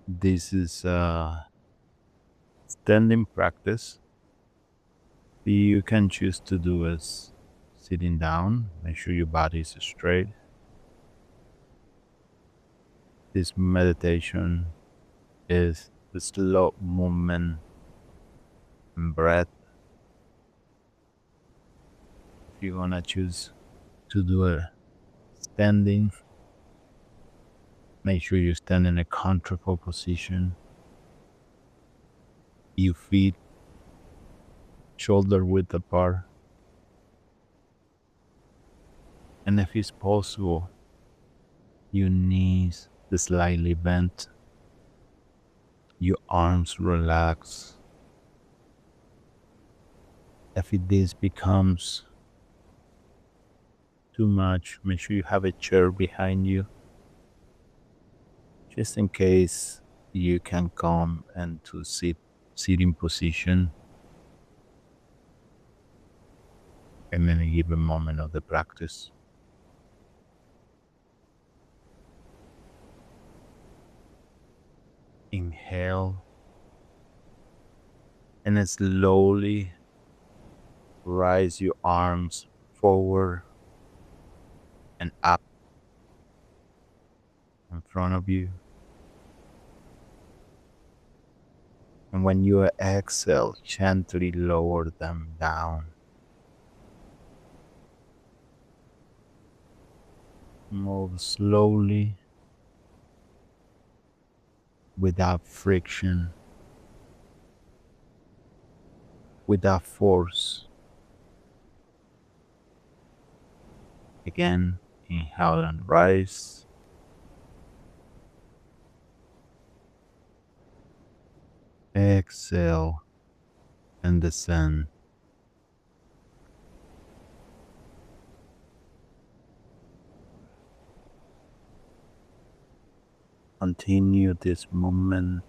This is a standing practice. You can choose to do it sitting down. Make sure your body is straight. This meditation is the slow movement and breath. If you want to choose to do it standing, make sure you stand in a comfortable position. Your feet shoulder width apart. And if it's possible, your knees slightly bent, your arms relax. If this becomes too much, make sure you have a chair behind you, just in case you can come and to sitting position in any given moment of the practice. Inhale and then slowly rise your arms forward and up in front of you. And when you exhale, gently lower them down. Move slowly without friction, without force. Again, inhale and rise. Exhale and descend. Continue this movement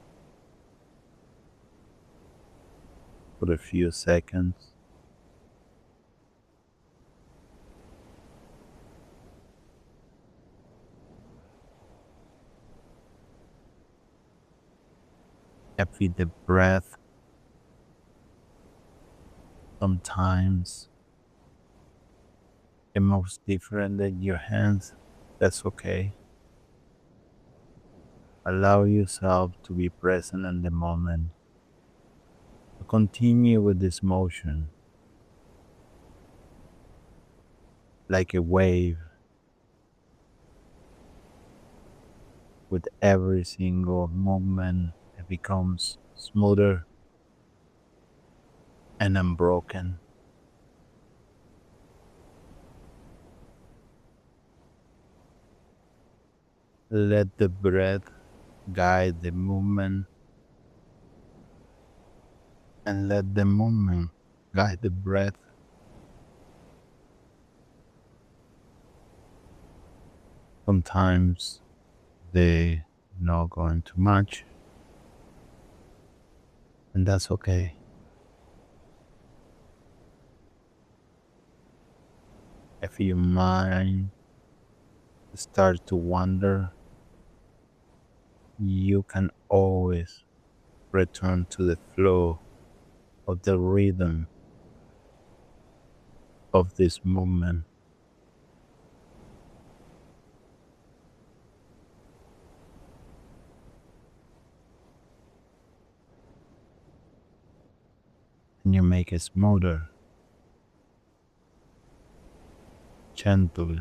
for a few seconds. Every the breath sometimes it moves different than your hands. That's okay. Allow yourself to be present in the moment. Continue with this motion like a wave. With every single movement, it becomes smoother and unbroken. Let the breath guide the movement and let the movement guide the breath. Sometimes they not going too much, and that's okay. If your mind starts to wander, you can always return to the flow of the rhythm of this movement. And you make it smoother, gentle.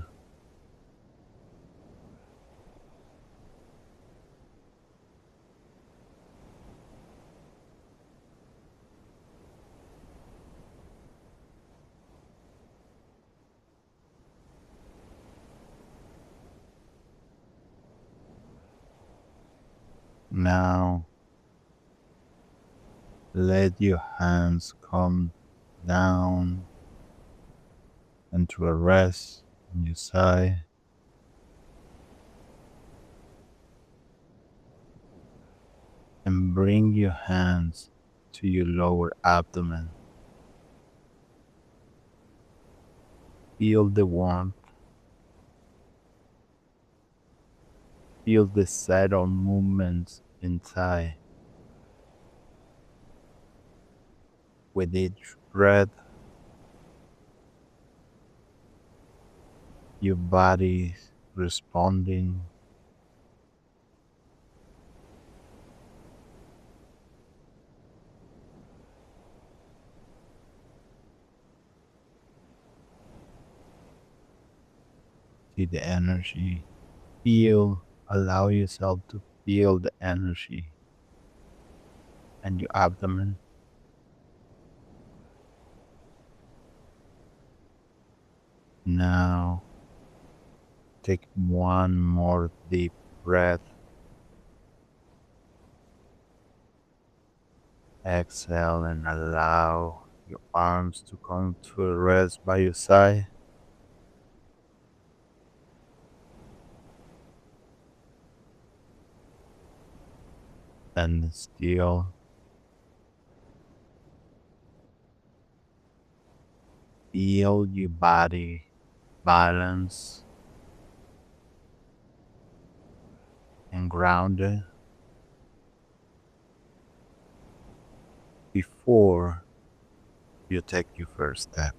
Now let your hands come down into a rest on your side. And bring your hands to your lower abdomen. Feel the warmth Feel the subtle movements inside. With each breath, your body responding. See the energy. Allow yourself to feel the energy and your abdomen. Now, take one more deep breath. Exhale and allow your arms to come to a rest by your side. Stand still. Feel your body balance and grounded before you take your first step.